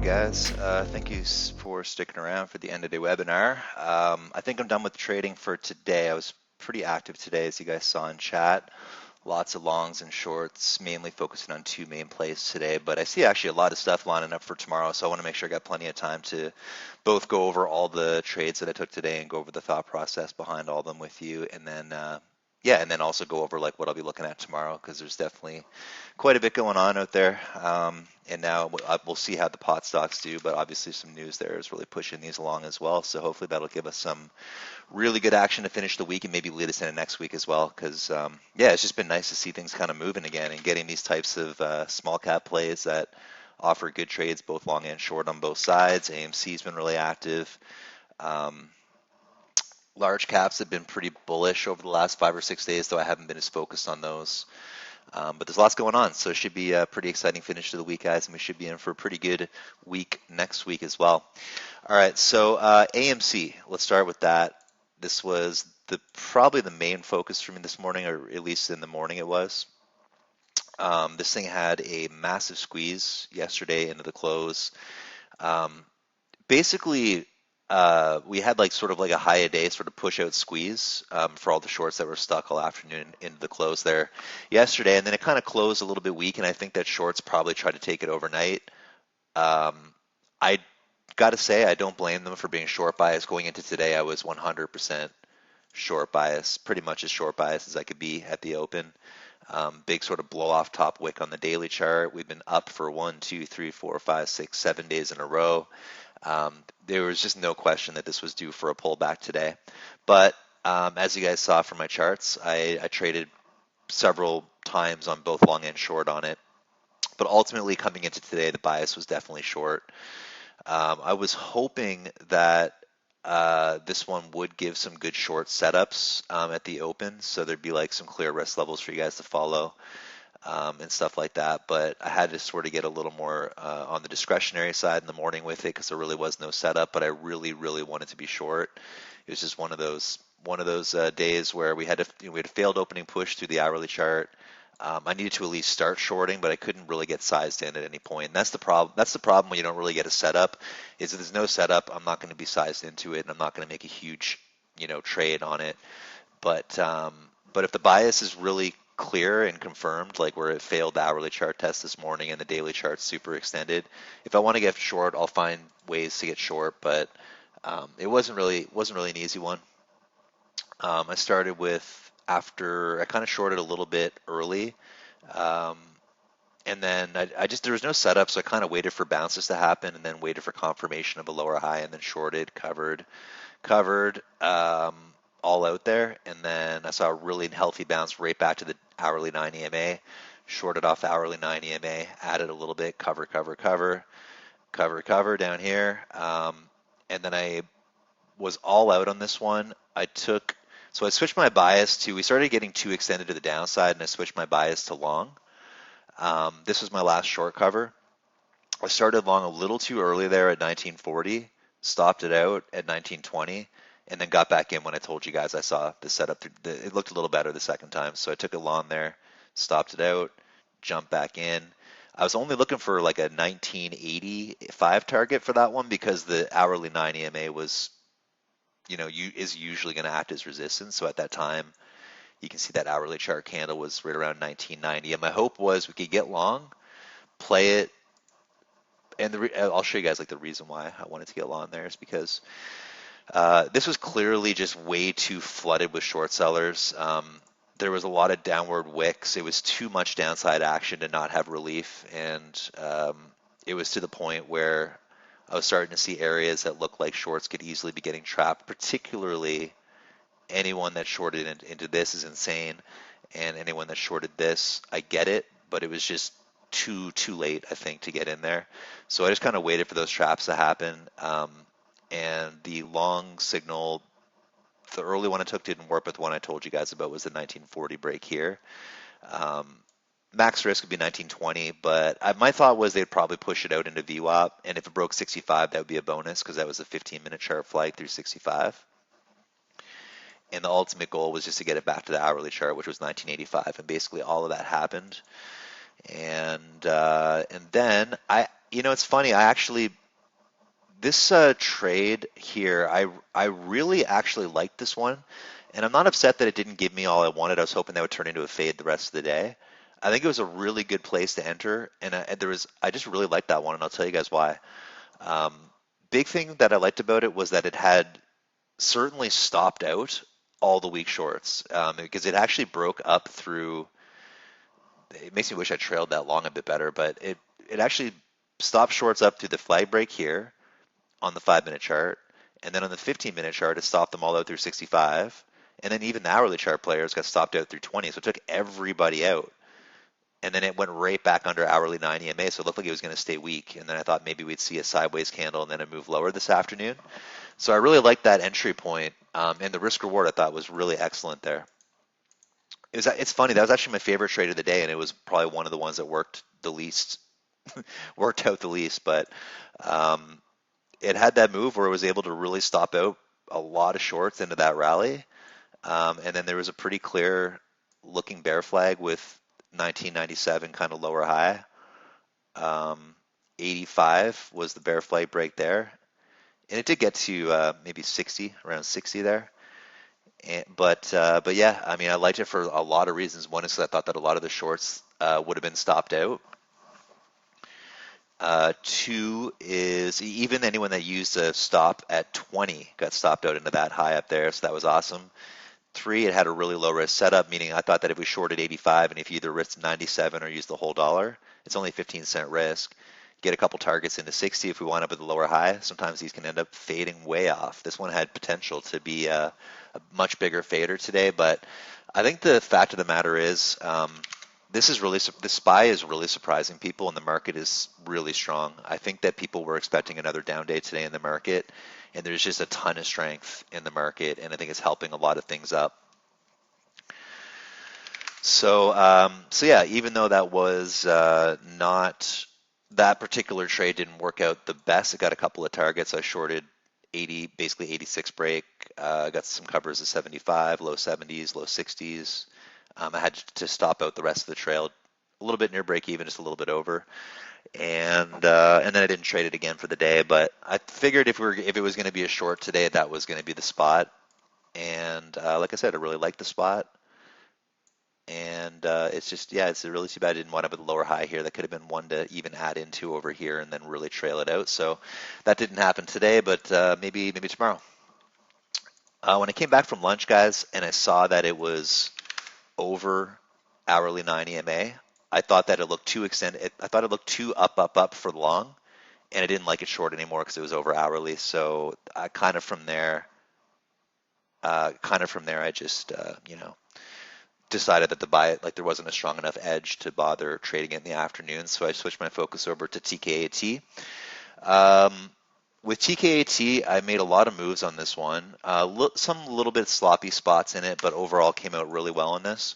guys. Thank you for sticking around for the end of the webinar. I think I'm done with trading for today. I was pretty active today, as you guys saw in chat. Lots of longs and shorts, mainly focusing on two main plays today. But I see actually a lot of stuff lining up for tomorrow, so I want to make sure I got plenty of time to both go over all the trades that I took today and go over the thought process behind all of them with you, and then and then also go over like what I'll be looking at tomorrow, because there's definitely quite a bit going on out there. And now we'll see how the pot stocks do, but obviously some news there is really pushing these along as well. So hopefully that'll give us some really good action to finish the week and maybe lead us into next week as well. Because it's just been nice to see things kind of moving again and getting these types of small cap plays that offer good trades, both long and short on both sides. AMC's been really active. Large caps have been pretty bullish over the last 5 or 6 days, though I haven't been as focused on those. But there's lots going on, so it should be a pretty exciting finish to the week, guys, and we should be in for a pretty good week next week as well. All right, so AMC, let's start with that. This was probably the main focus for me this morning, or at least in the morning it was. This thing had a massive squeeze yesterday into the close. Basically, we had sort of a high a day sort of push out squeeze for all the shorts that were stuck all afternoon into the close there yesterday, and then it kind of closed a little bit weak, and I think that shorts probably tried to take it overnight. I got to say I don't blame them for being short bias going into today. I was 100% short bias, pretty much as short bias as I could be at the open. Big sort of blow off top wick on the daily chart. We've been up for 1, 2, 3, 4, 5, 6, 7 days in a row. There was just no question that this was due for a pullback today. But as you guys saw from my charts, I traded several times on both long and short on it. But ultimately, coming into today, the bias was definitely short. I was hoping that this one would give some good short setups at the open, so there'd be some clear risk levels for you guys to follow. And stuff like that, but I had to sort of get a little more on the discretionary side in the morning with it, because there really was no setup, but I really wanted to be short. It was just one of those days where we had a failed opening push through the hourly chart. I needed to at least start shorting, but I couldn't really get sized in at any point. And that's the problem. That's the problem when you don't really get a setup, is if there's no setup, I'm not going to be sized into it, and I'm not going to make a huge trade on it. But if the bias is really clear and confirmed, like where it failed the hourly chart test this morning and the daily chart's super extended, if I want to get short, I'll find ways to get short, but it wasn't really an easy one. I started with, after I kind of shorted a little bit early, and then there was no setup, so I kind of waited for bounces to happen and then waited for confirmation of a lower high and then shorted, covered, all out there, and then I saw a really healthy bounce right back to the hourly 9 EMA, shorted off hourly 9 EMA, added a little bit, cover down here, and then I was all out on this one. I switched my bias to, we started getting too extended to the downside, and I switched my bias to long. This was my last short cover. I started long a little too early there at 1940, stopped it out at 1920, and then got back in when I told you guys I saw the setup. It looked a little better the second time, so I took it long there, stopped it out, jumped back in. I was only looking for like a 1985 target for that one, because the hourly 9 EMA was, is usually going to act as resistance. So at that time, you can see that hourly chart candle was right around 1990. And my hope was we could get long, play it, and I'll show you guys the reason why I wanted to get long there is because this was clearly just way too flooded with short sellers. There was a lot of downward wicks. It was too much downside action to not have relief, and it was to the point where I was starting to see areas that looked like shorts could easily be getting trapped. Particularly, anyone that shorted into this is insane, and anyone that shorted this, I get it, but it was just too late, I think, to get in there. So I just kind of waited for those traps to happen. And the long signal, the early one I took didn't work, but the one I told you guys about was the 1940 break here. Max risk would be 1920, but my thought was they'd probably push it out into VWAP, and if it broke 65, that would be a bonus, because that was a 15-minute chart flight through 65. And the ultimate goal was just to get it back to the hourly chart, which was 1985, and basically all of that happened. And then It's funny. This trade here, I really actually liked this one, and I'm not upset that it didn't give me all I wanted. I was hoping that would turn into a fade the rest of the day. I think it was a really good place to enter, and I just really liked that one, and I'll tell you guys why. Um, Big thing that I liked about it was that it had certainly stopped out all the weak shorts, because it actually broke up through. It makes me wish I trailed that long a bit better, but it actually stopped shorts up through the flag break here on the 5 minute chart, and then on the 15-minute chart, it stopped them all out through 65, and then even the hourly chart players got stopped out through 20, so it took everybody out. And then it went right back under hourly 9 EMA, so it looked like it was going to stay weak. And then I thought maybe we'd see a sideways candle and then a move lower this afternoon. So I really liked that entry point, and the risk reward I thought was really excellent there. It's funny, that was actually my favorite trade of the day, and it was probably one of the ones that worked out the least. But um, it had that move where it was able to really stop out a lot of shorts into that rally. And then there was a pretty clear looking bear flag with 1997 kind of lower high. Um, 85 was the bear flag break there. And it did get to maybe 60, around 60 there. But yeah, I mean, I liked it for a lot of reasons. One is that I thought that a lot of the shorts would have been stopped out. Two is even anyone that used a stop at 20 got stopped out into that high up there, so that was awesome. Three, it had a really low risk setup, meaning I thought that if we shorted 85 and if you either risked 97 or used the whole dollar, it's only 15-cent risk. Get a couple targets into 60 if we wind up at the lower high. Sometimes these can end up fading way off. This one had potential to be a much bigger fader today, but I think the fact of the matter is this SPY is really surprising people, and the market is really strong. I think that people were expecting another down day today in the market, and there's just a ton of strength in the market, and I think it's helping a lot of things up. So yeah, even though that was not that particular trade didn't work out the best, it got a couple of targets. I shorted 80, basically 86 break. Got some covers of 75, low 70s, low 60s. I had to stop out the rest of the trail a little bit near break even, just a little bit over, and then I didn't trade it again for the day. But I figured if it was going to be a short today, that was going to be the spot. And like I said, I really like the spot. And it's just, yeah, it's really too bad I didn't wind up with a lower high here. That could have been one to even add into over here and then really trail it out. So that didn't happen today, but maybe tomorrow. When I came back from lunch, guys, and I saw that it was over hourly 9 EMA, I thought that it looked too extended. I thought it looked too up for the long, and I didn't like it short anymore because it was over hourly. So I kind of from there, I just decided that the buy, like, there wasn't a strong enough edge to bother trading it in the afternoon. So I switched my focus over to TKAT. Um, with TKAT, I made a lot of moves on this one. Some little bit sloppy spots in it, but overall came out really well in this.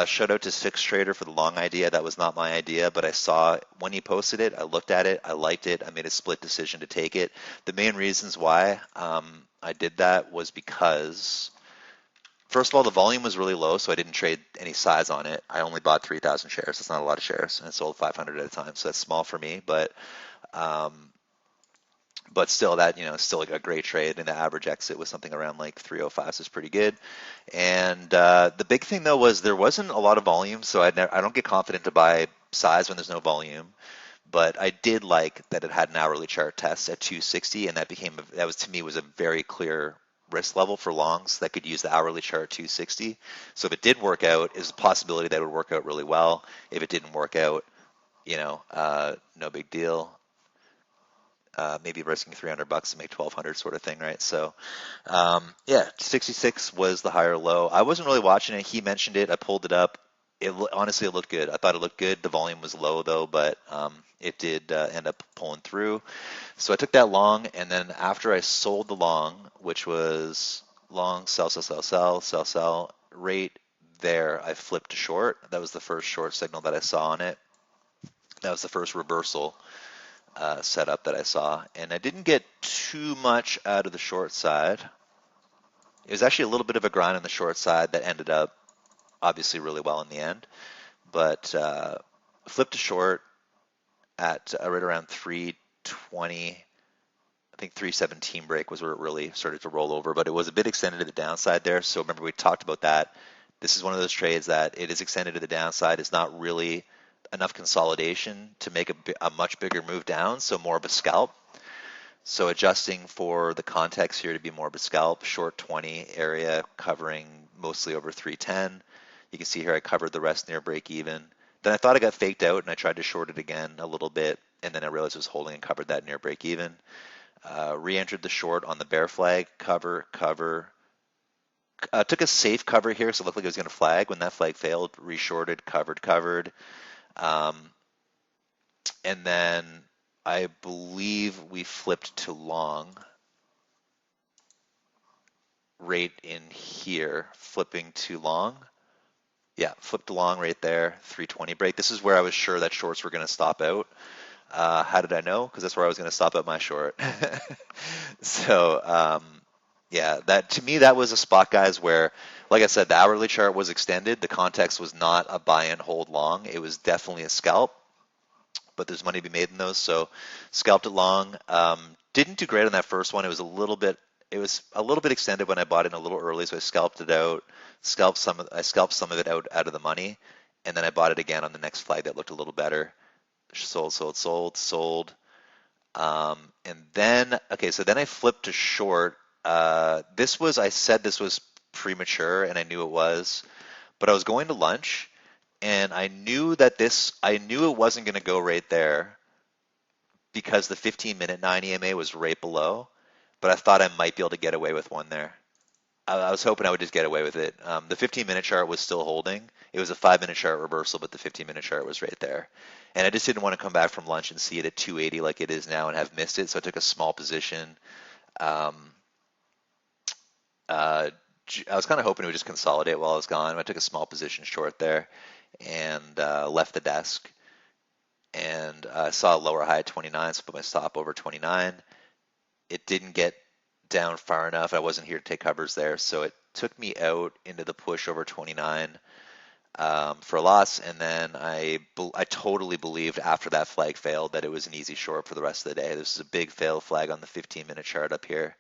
Shout out to Six Trader for the long idea. That was not my idea, but I saw when he posted it, I looked at it, I liked it, I made a split decision to take it. The main reasons why I did that was because, first of all, the volume was really low, so I didn't trade any size on it. I only bought 3,000 shares. That's not a lot of shares, and I sold 500 at a time, so that's small for me. Um, but still, that still like a great trade, and the average exit was something around like 305, so it's pretty good. And the big thing though was there wasn't a lot of volume, so I don't get confident to buy size when there's no volume. But I did like that it had an hourly chart test at 260, and that was to me was a very clear risk level for longs that could use the hourly chart 260. So if it did work out, is a possibility that it would work out really well. If it didn't work out, no big deal. Maybe risking $300 to make 1,200 sort of thing, right? So, yeah, 66 was the higher low. I wasn't really watching it. He mentioned it. I pulled it up. Honestly, it looked good. I thought it looked good. The volume was low though, but it did end up pulling through. So I took that long, and then after I sold the long, which was long, sell, right there, I flipped to short. That was the first short signal that I saw on it. That was the first reversal setup that I saw, and I didn't get too much out of the short side. It was actually a little bit of a grind on the short side that ended up obviously really well in the end, but flipped to short at right around 320. I think 317 break was where it really started to roll over, but it was a bit extended to the downside there. So remember, we talked about that. This is one of those trades that it is extended to the downside. It's not really enough consolidation to make a much bigger move down, so more of a scalp. So adjusting for the context here to be more of a scalp, short 20 area covering mostly over 310. You can see here I covered the rest near break even. Then I thought I got faked out and I tried to short it again a little bit, and then I realized it was holding and covered that near break even. Re-entered the short on the bear flag, cover. Took a safe cover here, so it looked like it was going to flag. When that flag failed, re-shorted, covered. Um, and then I believe we flipped to long right in here, flipping to long. Yeah, flipped to long right there, 320 break. This is where I was sure that shorts were going to stop out. How did I know? Because that's where I was going to stop out my short. So, yeah, that to me that was a spot, guys, where, like I said, the hourly chart was extended. The context was not a buy and hold long. It was definitely a scalp, but there's money to be made in those. So, scalped it long. Didn't do great on that first one. It was a little bit extended when I bought it in a little early, so I scalped it out. I scalped some of it out of the money, and then I bought it again on the next flag that looked a little better. Sold. And then, okay, so then I flipped to short. I said this was premature, and I knew it was, but I was going to lunch, and I knew it wasn't going to go right there because the 15-minute 9 EMA was right below, but I thought I might be able to get away with one there. I was hoping I would just get away with it. The 15-minute chart was still holding. It was a 5-minute chart reversal, but the 15-minute chart was right there. And I just didn't want to come back from lunch and see it at 280 like it is now and have missed it, so I took a small position. Um, I was kind of hoping it would just consolidate while I was gone. I took a small position short there and left the desk. And I saw a lower high at 29, so I put my stop over 29. It didn't get down far enough. I wasn't here to take covers there, so it took me out into the push over 29 for a loss, and then I totally believed after that flag failed that it was an easy short for the rest of the day. This is a big fail flag on the 15-minute chart up here,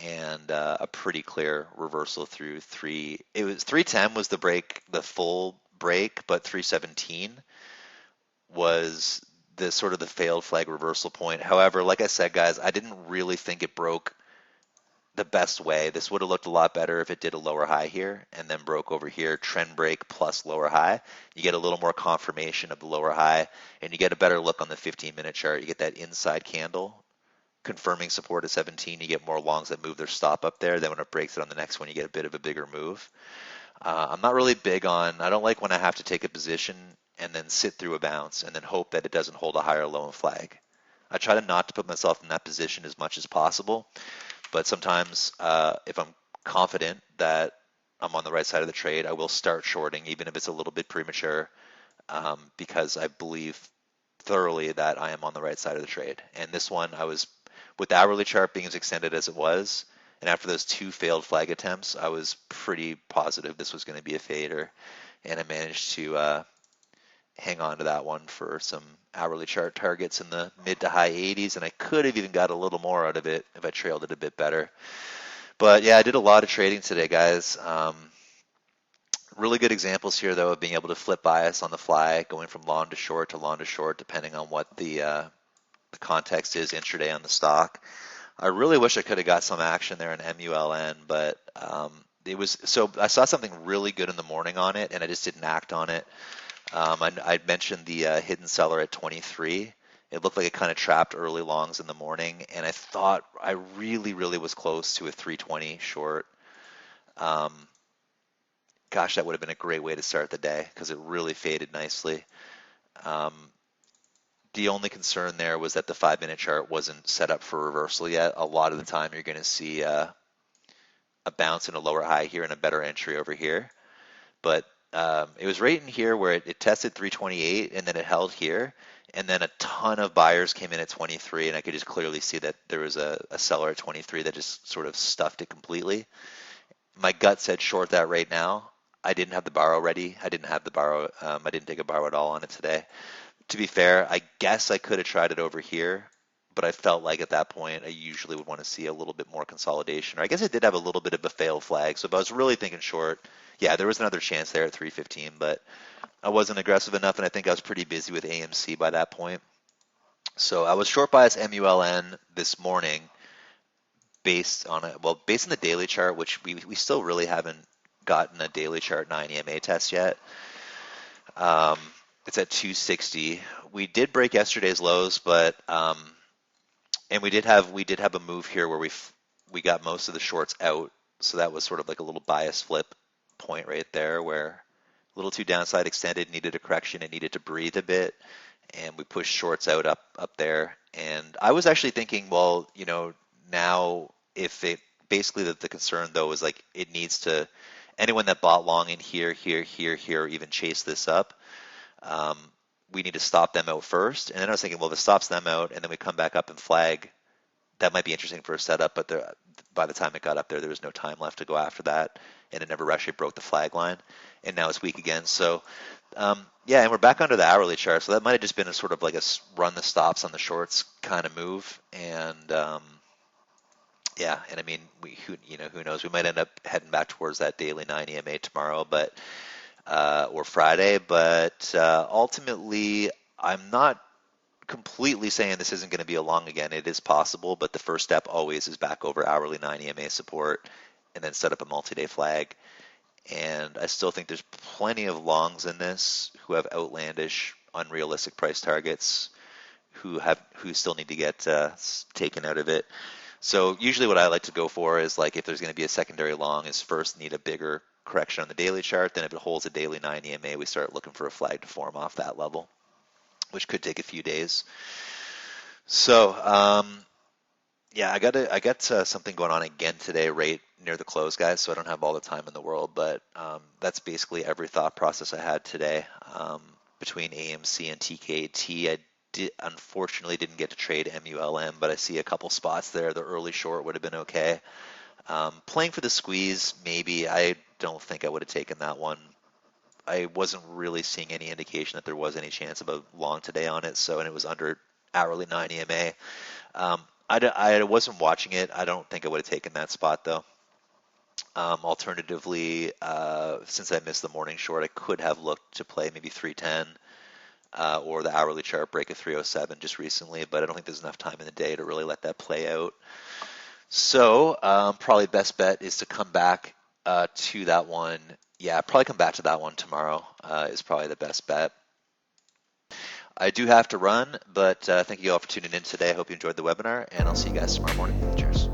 and a pretty clear reversal through 310 was the break, the full break, but 317 was the sort of the failed flag reversal point. However, like I said, guys, I didn't really think it broke the best way. This would have looked a lot better if it did a lower high here and then broke over here, trend break plus lower high. You get a little more confirmation of the lower high, and you get a better look on the 15-minute chart. You get that inside candle confirming support at 17. You get more longs that move their stop up there. Then when it breaks it on the next one, you get a bit of a bigger move. I'm not really big on, I don't like when I have to take a position and then sit through a bounce and then hope that it doesn't hold a higher low and flag. I try to not to put myself in that position as much as possible, but sometimes if I'm confident that I'm on the right side of the trade, I will start shorting, even if it's a little bit premature, because I believe thoroughly that I am on the right side of the trade. And this one, I was, with the hourly chart being as extended as it was, and after those two failed flag attempts, I was pretty positive this was going to be a fader, and I managed to hang on to that one for some hourly chart targets in the mid to high 80s, and I could have even got a little more out of it if I trailed it a bit better. But yeah, I did a lot of trading today, guys. Really good examples here, though, of being able to flip bias on the fly, going from long to short, depending on what the context is intraday on the stock. I really wish I could have got some action there in MULN, but it was so I saw something really good in the morning on it, and I just didn't act on it. I mentioned the hidden seller at 23. It looked like it kind of trapped early longs in the morning, and I thought I really, really was close to a 320 short. Gosh, that would have been a great way to start the day because it really faded nicely. The only concern there was that the 5-minute chart wasn't set up for reversal yet. A lot of the time you're going to see a bounce and a lower high here and a better entry over here. But it was right in here where it tested 328 and then it held here. And then a ton of buyers came in at 23, and I could just clearly see that there was a seller at 23 that just sort of stuffed it completely. My gut said short that right now. I didn't have the borrow ready. I didn't have the borrow. I didn't take a borrow at all on it today. To be fair, I guess I could have tried it over here, but I felt like at that point I usually would want to see a little bit more consolidation. Or I guess I did have a little bit of a fail flag. So if I was really thinking short, yeah, there was another chance there at 315, but I wasn't aggressive enough, and I think I was pretty busy with AMC by that point. So I was short bias MULN this morning based on based on the daily chart, which we still really haven't gotten a daily chart 9 EMA test yet. Um, it's at 260. We did break yesterday's lows, but and we did have a move here where we got most of the shorts out, so that was sort of like a little bias flip point right there, where a little too downside extended, needed a correction, it needed to breathe a bit, and we pushed shorts out up there. And I was actually thinking, well, now if it basically the concern though is like it needs to anyone that bought long in here, or even chase this up, um, we need to stop them out first. And then I was thinking, well, if it stops them out and then we come back up and flag, that might be interesting for a setup. But by the time it got up there was no time left to go after that, and it never actually broke the flag line. And now it's weak again. So yeah, and we're back under the hourly chart. So that might have just been a sort of like a run the stops on the shorts kind of move. And yeah, and I mean, who knows? We might end up heading back towards that daily 9 EMA tomorrow, but or Friday. But ultimately, I'm not completely saying this isn't going to be a long again. It is possible, but the first step always is back over hourly 9 EMA support and then set up a multi-day flag. And I still think there's plenty of longs in this who have outlandish, unrealistic price targets who still need to get taken out of it. So usually what I like to go for is like if there's going to be a secondary long is first need a bigger correction on the daily chart. Then if it holds a daily 9 EMA, we start looking for a flag to form off that level, which could take a few days. So yeah, I got something going on again today right near the close, guys, so I don't have all the time in the world, but that's basically every thought process I had today. Between AMC and TKAT, unfortunately didn't get to trade MULM, but I see a couple spots there. The early short would have been okay. Playing for the squeeze, maybe. I don't think I would have taken that one. I wasn't really seeing any indication that there was any chance of a long today on it, and it was under hourly 9 EMA. I wasn't watching it. I don't think I would have taken that spot, though. Alternatively, since I missed the morning short, I could have looked to play maybe 310 or the hourly chart break of 307 just recently, but I don't think there's enough time in the day to really let that play out. So probably best bet is to come back to that one. Yeah, probably come back to that one tomorrow is probably the best bet. I do have to run, but thank you all for tuning in today. I hope you enjoyed the webinar, and I'll see you guys tomorrow morning. Cheers.